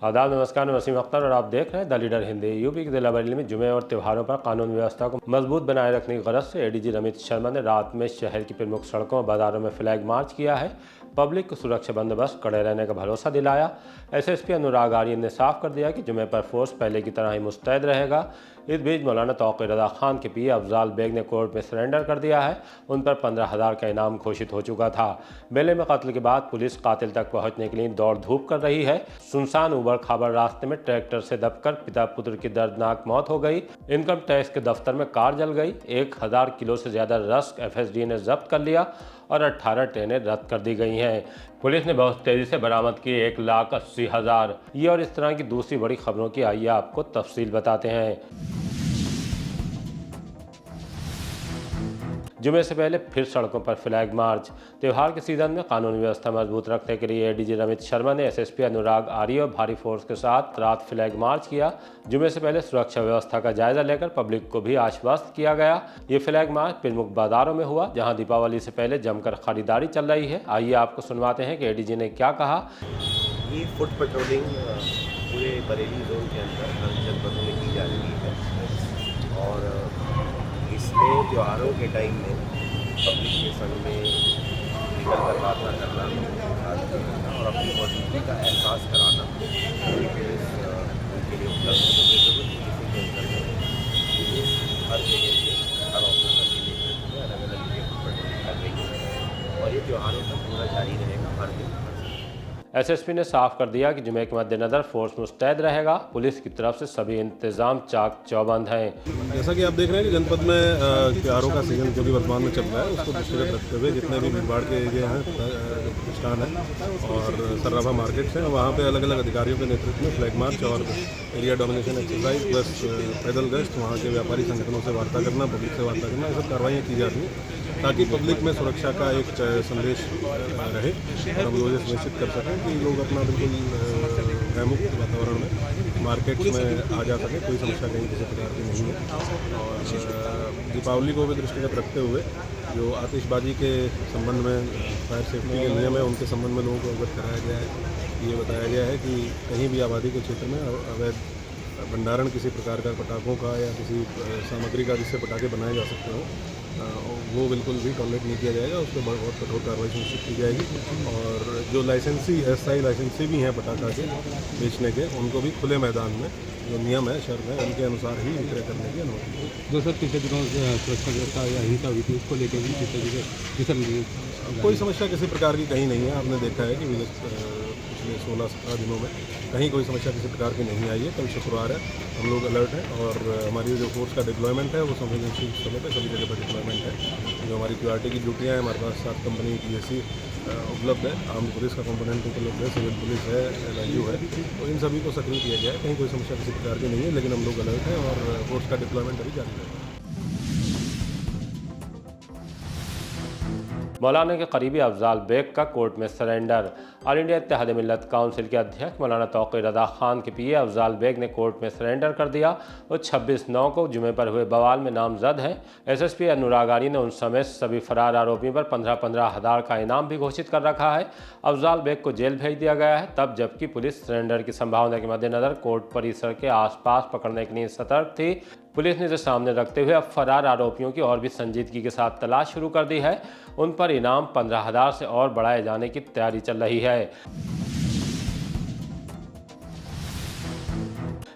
आदाब, नमस्कार। मैं वसीम अख्तर और आप देख रहे हैं द लीडर हिंदी। यूपी के जिला बरेली में जुमे और त्योहारों पर कानून व्यवस्था को मजबूत बनाए रखने की गरज से एडीजी रमित शर्मा ने रात में शहर की प्रमुख सड़कों और बाजारों में फ्लैग मार्च किया है। पब्लिक को सुरक्षा बंदोबस्त कड़े रहने का भरोसा दिलाया। एसएसपी अनुराग आर्यन ने साफ कर दिया कि जुमे पर फोर्स पहले की तरह ही मुस्तैद रहेगा। इस बीच मौलाना तौक़ीर रज़ा खान के पीए अफजाल बेग ने कोर्ट में सरेंडर कर दिया है। उन पर 15,000 का इनाम घोषित हो चुका था। मेले में कत्ल के बाद पुलिस कातिल तक पहुंचने के लिए दौड़ धूप कर रही है। सुनसान उबड़ खाबड़ रास्ते में ट्रैक्टर से दबकर पिता पुत्र की दर्दनाक मौत हो गई। इनकम टैक्स के दफ्तर में कार जल गई। 1000 किलो से ज्यादा रस्क एफएसडी ने जब्त कर लिया और 18 ट्रेनें रद्द कर दी गई हैं। पुलिस ने बहुत तेजी से बरामद की 1,80,000। ये और इस तरह की दूसरी बड़ी खबरों की आइए आपको तफसील बताते हैं। जुमे से पहले फिर सड़कों पर फ्लैग मार्च। त्यौहार के सीजन में कानून व्यवस्था मजबूत रखने के लिए एडीजी रमित शर्मा ने एसएसपी अनुराग आर्य और भारी फोर्स के साथ रात फ्लैग मार्च किया। जुमे से पहले सुरक्षा व्यवस्था का जायजा लेकर पब्लिक को भी आश्वस्त किया गया। ये फ्लैग मार्च प्रमुख बाजारों में हुआ, जहां दीपावली से पहले जमकर खरीदारी चल रही है। आइए आपको सुनवाते हैं कि एडीजी ने क्या कहा। ये फुट पेट्रोलिंग पूरे बरेली जोन के अंदर हर जनपदों में की जा रही है और इसमें त्योहारों के टाइम में पब्लिक के संग में निकल कर बात ना करना और अपनी मौजूदगी का एहसास कराना उनके लिए उपलब्ध है। हर जगह से हर ऑफिसर के नेतृत्व में अलग अलग जगह पेट्रोलिंग कर रही है और ये त्योहारों तक पूरा जारी रहेगा हर दिन। एसएसपी ने साफ कर दिया कि जुमे के मद्देनजर फोर्स मुस्तैद रहेगा। पुलिस की तरफ से सभी इंतजाम चाक चौबंद हैं। जैसा कि आप देख रहे हैं कि जनपद में त्योहारों का सीजन जो भी वर्तमान में चल रहा है उसको दृष्टिगत रखते हुए जितने भी भीड़भाड़ के एरिया हैं, प्रतिष्ठान हैं और सर्राफा मार्केट्स हैं, वहाँ पे अलग अलग अधिकारियों के नेतृत्व में फ्लैग मार्च और एरिया डोमिनेशन एक्सरसाइज प्लस पैदल गश्त, वहाँ के व्यापारी संगठनों से वार्ता करना, पब्लिक से वार्ता करना, ये सब कार्रवाइयाँ की जा रही हैं ताकि पब्लिक में सुरक्षा का एक संदेश रहे और हम लोग ये सुनिश्चित कर सकें कि लोग अपना बिल्कुल भयमुक्त वातावरण में मार्केट्स में आ जा सकें। कोई समस्या कहीं किसी प्रकार की नहीं है। और दीपावली को भी दृष्टिगत रखते हुए जो आतिशबाजी के संबंध में फायर सेफ्टी के नियम है उनके संबंध में लोगों को अवगत कराया गया है। ये बताया गया है कि कहीं भी आबादी के क्षेत्र में अवैध भंडारण किसी प्रकार का पटाखों का या किसी सामग्री का जिससे पटाखे बनाए जा सकते हो वो बिल्कुल भी टॉलरेट नहीं किया जाएगा। उस पर बहुत कठोर कार्रवाई सुनिश्चित की जाएगी और जो लाइसेंसी एसआई लाइसेंसी भी हैं पटाखा के बेचने के, उनको भी खुले मैदान में जो नियम है शर्त है उनके अनुसार ही विक्रय करने की अनुमति है। जो सर पिछले दिनों सुरक्षा व्यवस्था या हिंसा हुई थी उसको लेकर भी कोई समस्या किसी प्रकार की कहीं नहीं है। आपने देखा है कि पिछले 16-17 दिनों में कहीं कोई समस्या किसी प्रकार की नहीं आई है। कल शुक्रवार है, हम लोग अलर्ट हैं और हमारी जो फोर्स का डिप्लॉयमेंट है वो संवेदनशील समय पर सभी जगह पर डिप्लॉयमेंट है। जो हमारी क्यूआरटी की ड्यूटियाँ हैं, हमारे पास 7 कंपनी पीएससी उपलब्ध है, आर्म्ड पुलिस का कंपोनेंट उपलब्ध है, सिविल पुलिस है, LIU है, तो इन सभी को सक्रिय किया गया है। कहीं कोई समस्या किसी प्रकार की नहीं है, लेकिन हम लोग अलर्ट हैं और फोर्स का डिप्लॉयमेंट अभी जारी रहेगा। मौलाना के करीबी अफजाल बेग का कोर्ट में सरेंडर। ऑल इंडिया इत्तेहाद मिल्लत काउंसिल के अध्यक्ष मौलाना तौक़ीर रज़ा खान के पीए अफजाल बेग ने कोर्ट में सरेंडर कर दिया। वो 26/9 को जुमे पर हुए बवाल में नामजद हैं। एसएसपी अनुराग आर्य ने उन समेत सभी फरार आरोपियों पर 15-15 हज़ार का इनाम भी घोषित कर रखा है। अफजाल बेग को जेल भेज दिया गया है, तब जबकि पुलिस सरेंडर की संभावना के मद्देनजर कोर्ट परिसर के आसपास पकड़ने के लिए सतर्क थी। पुलिस ने इसे सामने रखते हुए अब फरार आरोपियों की और भी संजीदगी के साथ तलाश शुरू कर दी है। उन पर इनाम 15,000 से और बढ़ाए जाने की तैयारी चल रही है।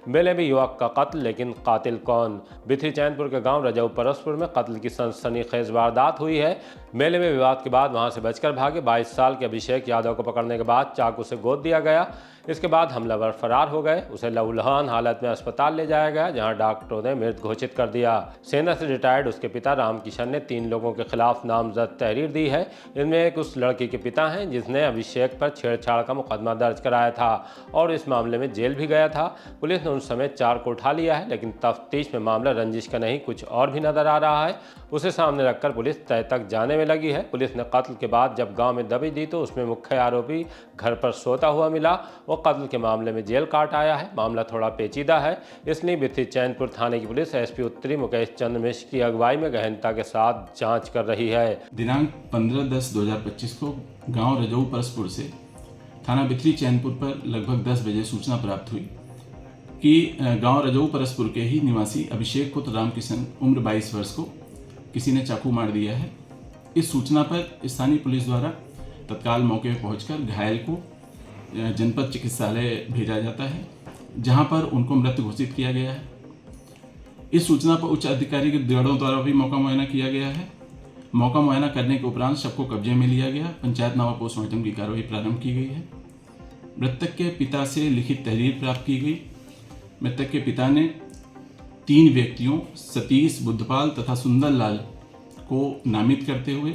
मेले में युवक का कत्ल, लेकिन कातिल कौन? बिथरी चैनपुर के गांव रजऊ परसपुर में कत्ल की सनसनीखेज वारदात हुई है। मेले में विवाद के बाद वहां से बचकर भागे 22 साल के अभिषेक यादव को पकड़ने के बाद चाकू से गोद दिया गया। इसके बाद हमलावर फरार हो गए। उसे लहूलुहान हालत में अस्पताल ले जाया गया, जहां डॉक्टरों ने मृत घोषित कर दिया। सेना से रिटायर्ड उसके पिता राम किशन ने 3 लोगों के खिलाफ नामजद तहरीर दी है। इनमें एक उस लड़की के पिता हैं जिसने अभिषेक पर छेड़छाड़ का मुकदमा दर्ज कराया था और इस मामले में जेल भी गया था। पुलिस ने उन समेत 4 को उठा लिया है, लेकिन तफ्तीश में मामला रंजिश का नहीं कुछ और भी नजर आ रहा है। उसे सामने रखकर पुलिस तय तक जाने में लगी है। पुलिस ने कत्ल के बाद जब गांव में दबिश दी तो उसमें मुख्य आरोपी घर पर सोता हुआ मिला। वो कत्ल के मामले में जेल काट आया है। मामला थोड़ा पेचीदा है, इसलिए बिथरी चैनपुर थाने की पुलिस एसपी उत्तरी मुकेश चंद्र मिश्र की अगुवाई में गहनता के साथ जांच कर रही है। दिनांक 15/10/2025 को गांव रजऊ परसपुर से थाना बिथरी चैनपुर पर लगभग 10 बजे सूचना प्राप्त हुई कि गांव रजऊ परसपुर के ही निवासी अभिषेक पुत्र रामकिशन उम्र 22 वर्ष को किसी ने चाकू मार दिया है। इस सूचना पर स्थानीय पुलिस द्वारा तत्काल मौके पर पहुंचकर घायल को जनपद चिकित्सालय भेजा जाता है, जहां पर उनको मृत घोषित किया गया है। इस सूचना पर उच्च अधिकारी के दलों द्वारा भी मौका मुआयना किया गया है। मौका मुआयना करने के उपरांत शव को कब्जे में लिया गया। पंचायतनामा पोस्टमार्टम की कार्रवाई प्रारंभ की गई है। मृतक के पिता से लिखित तहरीर प्राप्त की गई। मृतक के पिता ने 3 व्यक्तियों सतीश, बुद्धपाल तथा सुंदरलाल को नामित करते हुए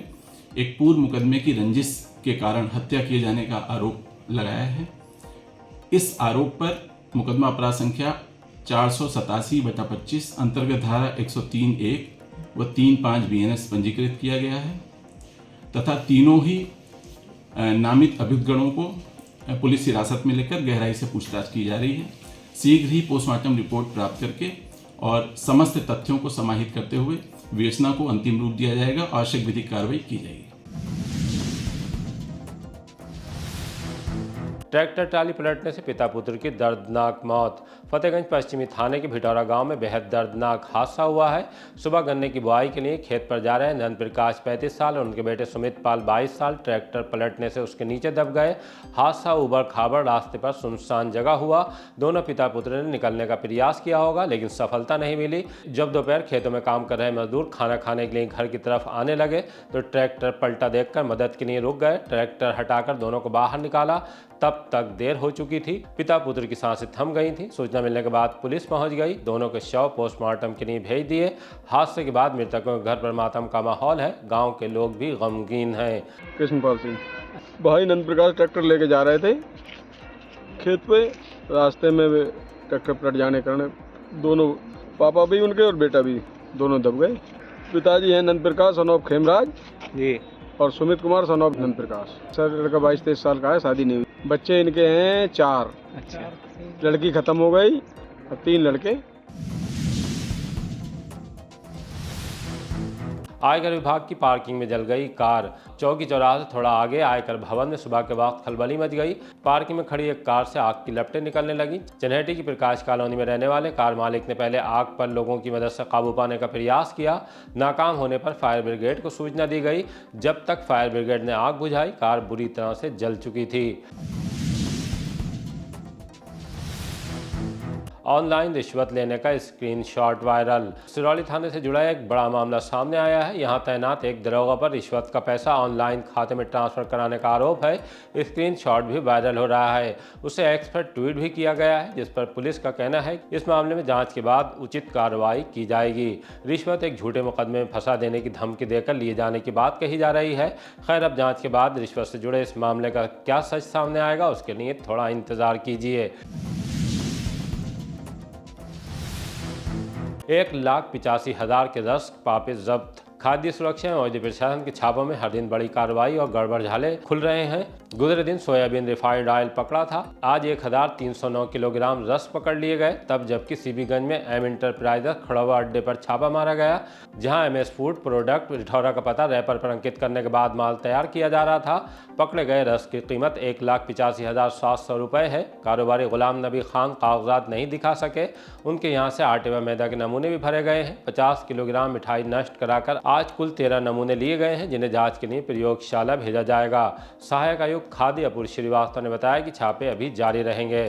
एक पूर्व मुकदमे की रंजिश के कारण हत्या किए जाने का आरोप लगाया है। इस आरोप पर मुकदमा अपराध संख्या 487/25 अंतर्गत धारा 103(1) व 3(5) BNS पंजीकृत किया गया है तथा तीनों ही नामित अभियुक्तगणों को पुलिस हिरासत में लेकर गहराई से पूछताछ की जा रही है। शीघ्र ही पोस्टमार्टम रिपोर्ट प्राप्त करके और समस्त तथ्यों को समाहित करते हुए विवेचना को अंतिम रूप दिया जाएगा और आवश्यक विधिक कार्रवाई की जाएगी। ट्रैक्टर ट्राली पलटने से पिता पुत्र की दर्दनाक मौत। फतेहगंज पश्चिमी थाने के भिटौरा गांव में बेहद दर्दनाक हादसा हुआ है। सुबह गन्ने की बुआई के लिए खेत पर जा रहे नंद प्रकाश 35 साल और उनके बेटे सुमित पाल 22 साल ट्रैक्टर पलटने से उसके नीचे दब गए। हादसा उबड़ खाबड़ रास्ते पर सुनसान जगह हुआ। दोनों पिता पुत्र ने निकलने का प्रयास किया होगा, लेकिन सफलता नहीं मिली। जब दोपहर खेतों में काम कर रहे मजदूर खाना खाने के लिए घर की तरफ आने लगे तो ट्रैक्टर पलटा देखकर मदद के लिए रुक गए। ट्रैक्टर हटाकर दोनों को बाहर निकाला, तब तक देर हो चुकी थी। पिता पुत्र की सांसें थम गई थी। सूचना मिलने के बाद पुलिस पहुंच गई। दोनों के शव पोस्टमार्टम के लिए भेज दिए। हादसे के बाद मृतकों के घर पर मातम का माहौल है। गांव के लोग भी गमगीन हैं। कृष्णपाल सिंह भाई नंद प्रकाश ट्रैक्टर लेके जा रहे थे खेत पे। रास्ते में ट्रैक्टर पलट जाने के कारण दोनों पापा भी उनके और बेटा भी दोनों दब गए। पिताजी हैं नंद प्रकाश सन ऑफ खेमराज जी और Sumit Kumar son of Nand Prakash. Sir लड़का 22-23 साल का है, शादी नहीं हुई। बच्चे इनके हैं 4। अच्छा। लड़की खत्म हो गई और 3 लड़के। आयकर विभाग की पार्किंग में जल गई कार। चौकी चौराहे से थोड़ा आगे आयकर भवन में सुबह के वक्त खलबली मच गई। पार्किंग में खड़ी एक कार से आग की लपटें निकलने लगी। चन्हेटी की प्रकाश कॉलोनी में रहने वाले कार मालिक ने पहले आग पर लोगों की मदद से काबू पाने का प्रयास किया। नाकाम होने पर फायर ब्रिगेड को सूचना दी गई। जब तक फायर ब्रिगेड ने आग बुझाई, कार बुरी तरह से जल चुकी थी। ऑनलाइन रिश्वत लेने का स्क्रीनशॉट वायरल। सिरौली थाने से जुड़ा एक बड़ा मामला सामने आया है। यहां तैनात एक दरोगा पर रिश्वत का पैसा ऑनलाइन खाते में ट्रांसफर कराने का आरोप है। स्क्रीनशॉट भी वायरल हो रहा है। उसे एक्स पर ट्वीट भी किया गया है, जिस पर पुलिस का कहना है इस मामले में जांच के बाद उचित कार्रवाई की जाएगी। रिश्वत एक झूठे मुकदमे में फंसा देने की धमकी देकर लिए जाने की बात कही जा रही है। खैर, अब जाँच के बाद रिश्वत से जुड़े इस मामले का क्या सच सामने आएगा, उसके लिए थोड़ा इंतजार कीजिए। 1,85,000 के रस्क पापे जब्त। खाद्य सुरक्षा एवं औषधि प्रशासन के छापों में हर दिन बड़ी कार्रवाई और गड़बड़ झाले खुल रहे हैं। गुजरे दिन सोयाबीन रिफाइंड ऑयल पकड़ा था। आज 1,309 किलोग्राम रस पकड़ लिए गए। तब जबकि सीबीगंज में एम इंटरप्राइजेस खड़वा अड्डे पर छापा मारा गया, जहां एमएस फूड प्रोडक्ट रिठौरा का पता रैपर पर अंकित करने के बाद माल तैयार किया जा रहा था। पकड़े गए रस की कीमत 1,85,700 रुपये है। कारोबारी गुलाम नबी खान कागजात नहीं दिखा सके। उनके यहाँ से आटे व मैदा के नमूने भी भरे गए हैं। 50 किलोग्राम मिठाई नष्ट कराकर आज कुल 13 नमूने लिए गए हैं, जिन्हें जांच के लिए प्रयोगशाला भेजा जाएगा। सहायक आयुक्त खाद्य अपूर्व श्रीवास्तव ने बताया कि छापे अभी जारी रहेंगे।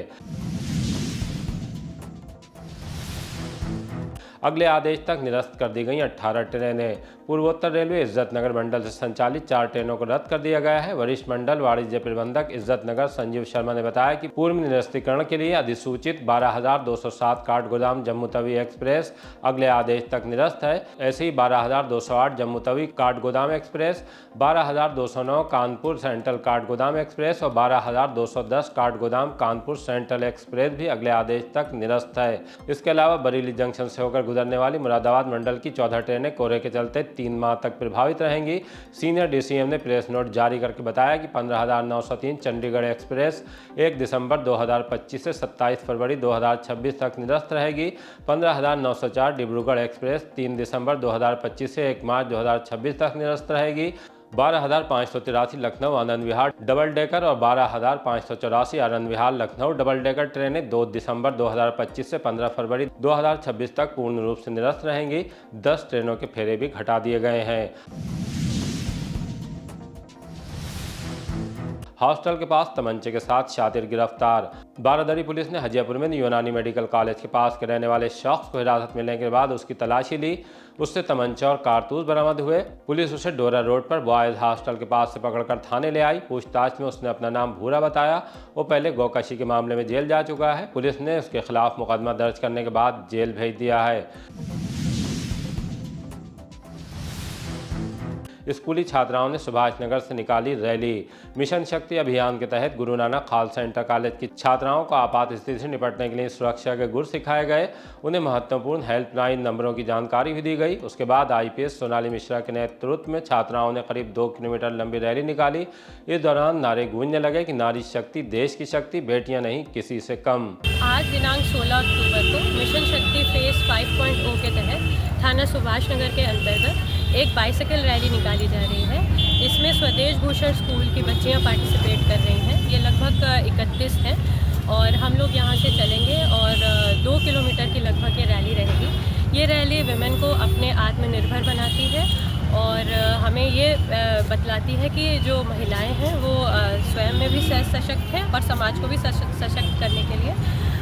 अगले आदेश तक निरस्त कर दी गई 18 ट्रेनें। पूर्वोत्तर रेलवे इज्जत नगर मंडल से संचालित 4 ट्रेनों को रद्द कर दिया गया है। वरिष्ठ मंडल वाणिज्य प्रबंधक इज्जत नगर संजीव शर्मा ने बताया कि पूर्व निरस्तीकरण के लिए अधिसूचित 12,207 काठगोदाम जम्मू तवी एक्सप्रेस अगले आदेश तक निरस्त है। ऐसे ही 12,208 Jammu Tawi Kathgodam express, 12,209 Kanpur central Kathgodam express और 12,210 काठगोदाम कानपुर सेंट्रल एक्सप्रेस भी अगले आदेश तक निरस्त है। इसके अलावा बरेली जंक्शन से होकर गुजरने वाली मुरादाबाद मंडल की 14 ट्रेनें कोहरे के चलते 3 माह तक प्रभावित रहेंगी। सीनियर डीसीएम ने प्रेस नोट जारी करके बताया कि 15,903 चंडीगढ़ एक्सप्रेस 1 दिसंबर 2025 से 27 फरवरी 2026 तक निरस्त रहेगी। 15,904 डिब्रूगढ़ एक्सप्रेस 3 दिसंबर 2025 से 1 मार्च 2026 तक निरस्त रहेगी। 12,583 लखनऊ आनंद विहार डबल डेकर और 12,584 आनंद विहार लखनऊ डबल डेकर ट्रेनें 2 दिसंबर 2025 से 15 फरवरी 2026 तक पूर्ण रूप से निरस्त रहेंगी। 10 ट्रेनों के फेरे भी घटा दिए गए हैं। हॉस्टल के पास तमंचे के साथ शातिर गिरफ्तार। बारादरी पुलिस ने हजियापुर में यूनानी मेडिकल कॉलेज के पास के रहने वाले शख्स को हिरासत मिलने के बाद उसकी तलाशी ली। उससे तमंचा और कारतूस बरामद हुए। पुलिस उसे डोरा रोड पर बॉयज हॉस्टल के पास से पकड़कर थाने ले आई। पूछताछ में उसने अपना नाम भूरा बताया। वो पहले गौकशी के मामले में जेल जा चुका है। पुलिस ने उसके खिलाफ मुकदमा दर्ज करने के बाद जेल भेज दिया है। स्कूली छात्राओं ने सुभाष नगर से निकाली रैली। मिशन शक्ति अभियान के तहत गुरु नानक खालसा इंटर कॉलेज की छात्राओं को आपात स्थिति से निपटने के लिए सुरक्षा के गुर सिखाए गए। उन्हें महत्वपूर्ण हेल्पलाइन नंबरों की जानकारी भी दी गई। उसके बाद आईपीएस सोनाली मिश्रा के नेतृत्व में छात्राओं ने करीब 2 किलोमीटर लंबी रैली निकाली। इस दौरान नारे गूंजने लगे कि नारी शक्ति देश की शक्ति, बेटियां नहीं किसी से कम। आज दिनांक 16 अक्टूबर को मिशन शक्ति फेज 5.0 के तहत थाना सुभाष नगर के अंतर्गत एक बाइसिकल रैली निकाली जा रही है। इसमें स्वदेश भूषण स्कूल की बच्चियां पार्टिसिपेट कर रही हैं। ये लगभग 31 हैं और हम लोग यहाँ से चलेंगे और 2 किलोमीटर की लगभग ये रैली रहेगी। ये रैली विमेन को अपने आत्मनिर्भर बनाती है और हमें ये बतलाती है कि जो महिलाएं हैं वो स्वयं में भी सशक्त हैं और समाज को भी सशक्त करने के लिए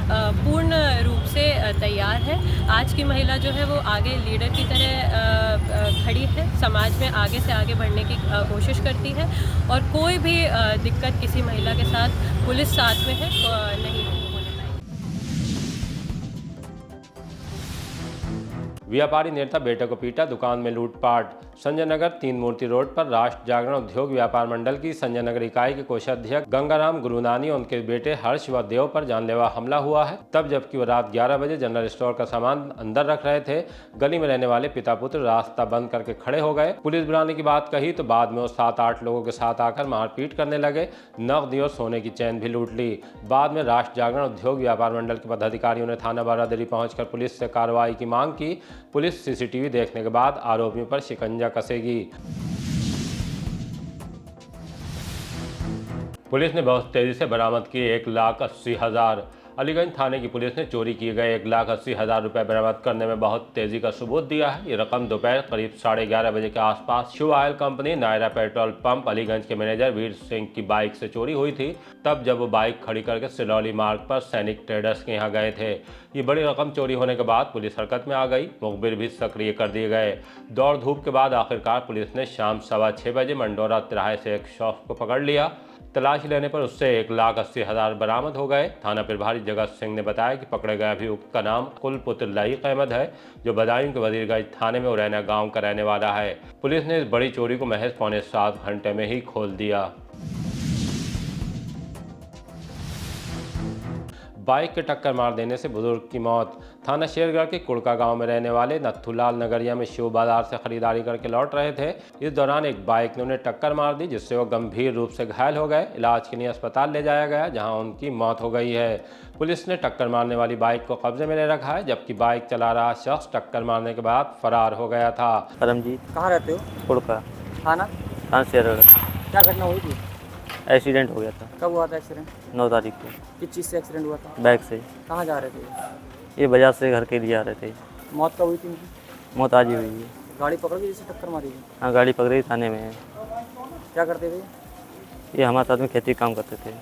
पूर्ण रूप से तैयार है। आज की महिला जो है वो आगे लीडर की तरह खड़ी है, समाज में आगे से आगे बढ़ने की कोशिश करती है और कोई भी दिक्कत किसी महिला के साथ पुलिस साथ में है नहीं होने पाएगी। व्यापारी नेता बेटे को पीटा, दुकान में लूटपाट। संजय नगर 3 मूर्ति रोड पर राष्ट्र जागरण उद्योग व्यापार मंडल की संजय नगर इकाई के कोषाध्यक्ष गंगाराम गुरुनानी और उनके बेटे हर्ष व देव पर जानलेवा हमला हुआ है। तब जबकि वो रात 11 बजे जनरल स्टोर का सामान अंदर रख रहे थे। गली में रहने वाले पिता पुत्र रास्ता बंद करके खड़े हो गए। पुलिस बुलाने की बात कही तो बाद में वो 7-8 लोगों के साथ आकर मारपीट करने लगे। नकदी और सोने की चैन भी लूट ली। बाद में राष्ट्र जागरण उद्योग व्यापार मंडल के पदाधिकारियों ने थाना बारादरी पहुंचकर पुलिस से कार्रवाई की मांग की। पुलिस सीसीटीवी देखने के बाद आरोपियों पर शिकंजा कसेगी। पुलिस ने बहुत तेजी से बरामद किए 1,80,000। अलीगंज थाने की पुलिस ने चोरी किए गए 1,80,000 रुपए बरामद करने में बहुत तेजी का सबूत दिया है। ये रकम दोपहर करीब 11:30 बजे के आसपास Shiv oil company Nayara petrol pump Aliganj के मैनेजर वीर सिंह की बाइक से चोरी हुई थी। तब जब वो बाइक खड़ी करके सिलौली मार्ग पर सैनिक ट्रेडर्स के यहाँ गए थे। ये बड़ी रकम चोरी होने के बाद पुलिस हरकत में आ गई। मुखबिर भी सक्रिय कर दिए गए। दौड़ धूप के बाद आखिरकार पुलिस ने शाम 6:15 बजे मंडोरा तिराहे से एक शख्स को पकड़ लिया। तलाशी लेने पर उससे 1,80,000 बरामद हो गए। थाना प्रभारी जगत सिंह ने बताया कि पकड़े गए अभियुक्त का नाम कुलपुत्र लईक अहमद है, जो बदायूं के वजीरगंज थाने में उरैना गांव का रहने वाला है। पुलिस ने इस बड़ी चोरी को महज 6.25 घंटे में ही खोल दिया। बाइक के टक्कर मार देने से बुजुर्ग की मौत। थाना शेरगढ़ के कुड़का गांव में रहने वाले नथुलाल नगरिया में शिव बाजार से खरीदारी करके लौट रहे थे। इस दौरान एक बाइक ने उन्हें टक्कर मार दी, जिससे वो गंभीर रूप से घायल हो गए। इलाज के लिए अस्पताल ले जाया गया, जहां उनकी मौत हो गई है। पुलिस ने टक्कर मारने वाली बाइक को कब्जे में ले रखा है, जबकि बाइक चला रहा शख्स टक्कर मारने के बाद फरार हो गया था। परमजीत। कहाँ रहते हो? कुड़का। थाना? थाना शेरगढ़। क्या घटना हुई थी? एक्सीडेंट हो गया था। कब हुआ था एक्सीडेंट? 9 तारीख को। किस चीज़ से एक्सीडेंट हुआ था? बाइक से। कहाँ जा रहे थे? ये बाजार से घर के लिए आ रहे थे। मौत कब हुई थी उनकी? मौत आज ही हुई है। गाड़ी पकड़ के जिससे टक्कर मारी थी? हाँ, गाड़ी पकड़ी थाने में है। क्या करते थे? ये हमारे साथ में खेती काम करते थे।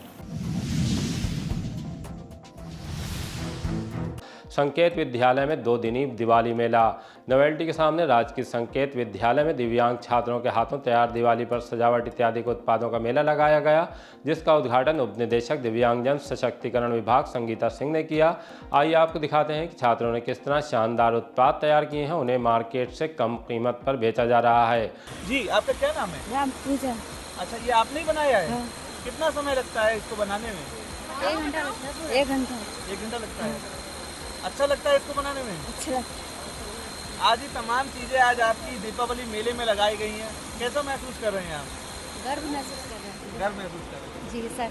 संकेत विद्यालय में 2 दिनी दिवाली मेला। नोवेल्टी के सामने राजकीय संकेत विद्यालय में दिव्यांग छात्रों के हाथों तैयार दिवाली पर सजावट इत्यादि के उत्पादों का मेला लगाया गया, जिसका उद्घाटन उप निदेशक दिव्यांगजन सशक्तिकरण विभाग संगीता सिंह ने किया। आइए आपको दिखाते हैं कि छात्रों ने किस तरह शानदार उत्पाद तैयार किए हैं। उन्हें मार्केट से कम कीमत पर बेचा जा रहा है। जी, आपका क्या नाम है? राम पूजा। अच्छा, ये आपने ही बनाया है? हाँ। कितना समय लगता है इसको बनाने में? 1 घंटा लगता है। 1 घंटा। 1 घंटा लगता है। अच्छा लगता है इसको बनाने में? अच्छा लगता है। आज ये तमाम चीज़ें आज आपकी दीपावली मेले में लगाई गई हैं, कैसा महसूस कर रहे हैं आप? गर्व महसूस कर रहे हैं। गर्व महसूस कर रहे हैं? जी सर।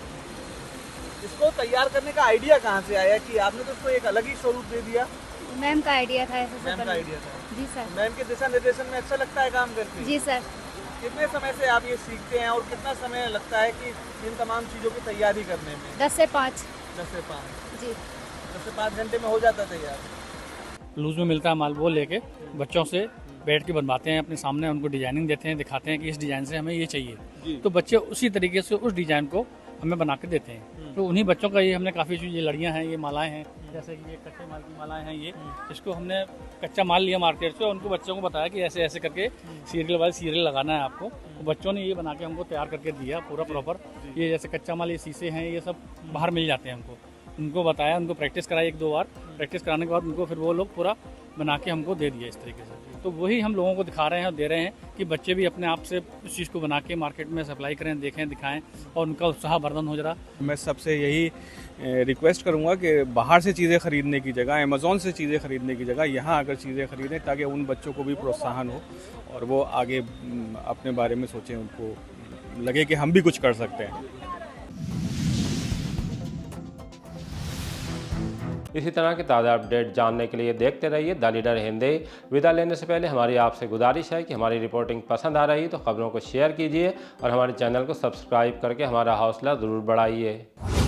इसको तैयार करने का आइडिया कहाँ से आया कि आपने तो इसको एक अलग ही स्वरूप दे दिया? मैम का आइडिया था ऐसे। मैम का आइडिया था? जी सर। मैम के दिशा निर्देशन में अच्छा लगता है काम करके? जी सर। कितने समय से आप ये सीखते हैं और कितना समय लगता है कि इन तमाम चीज़ों की तैयारी करने में? 10 से 5 10 से 5 जी। 10 से 5 घंटे में हो जाता है तैयार। लूज में मिलता है माल, वो लेके बच्चों से बैठ के बनवाते हैं, अपने सामने उनको डिजाइनिंग देते हैं, दिखाते हैं कि इस डिज़ाइन से हमें ये चाहिए, तो बच्चे उसी तरीके से उस डिज़ाइन को हमें बना के देते हैं। तो उन्हीं बच्चों का ये हमने काफ़ी चीज़, ये लड़ियाँ हैं, ये मालाएं हैं, जैसे कि ये कच्चे माल की मालाएं हैं, ये इसको हमने कच्चा माल लिया मार्केट से और उनको बच्चों को बताया कि ऐसे ऐसे करके सीरियल वाइज सीरियल लगाना है आपको। तो बच्चों ने ये बना के हमको तैयार करके दिया पूरा प्रॉपर। ये जैसे कच्चा माल, ये शीशे हैं, ये सब बाहर मिल जाते हैं हमको। उनको बताया, उनको प्रैक्टिस कराई 1-2 बार, प्रैक्टिस कराने के बाद उनको फिर वो लोग पूरा बना के हमको दे दिया इस तरीके से। तो वही हम लोगों को दिखा रहे हैं और दे रहे हैं कि बच्चे भी अपने आप से इस चीज़ को बना के मार्केट में सप्लाई करें, देखें, दिखाएं और उनका उत्साह वर्धन हो जरा। मैं सबसे यही रिक्वेस्ट करूंगा कि बाहर से चीज़ें ख़रीदने की जगह, अमेज़ॉन से चीज़ें ख़रीदने की जगह यहाँ आकर चीज़ें ख़रीदें, ताकि उन बच्चों को भी प्रोत्साहन हो और वो आगे अपने बारे में सोचें, उनको लगे कि हम भी कुछ कर सकते हैं। इसी तरह के ताज़ा अपडेट जानने के लिए देखते रहिए द लीडर हिंदी। विदा लेने से पहले हमारी आपसे गुजारिश है कि हमारी रिपोर्टिंग पसंद आ रही तो खबरों को शेयर कीजिए और हमारे चैनल को सब्सक्राइब करके हमारा हौसला ज़रूर बढ़ाइए।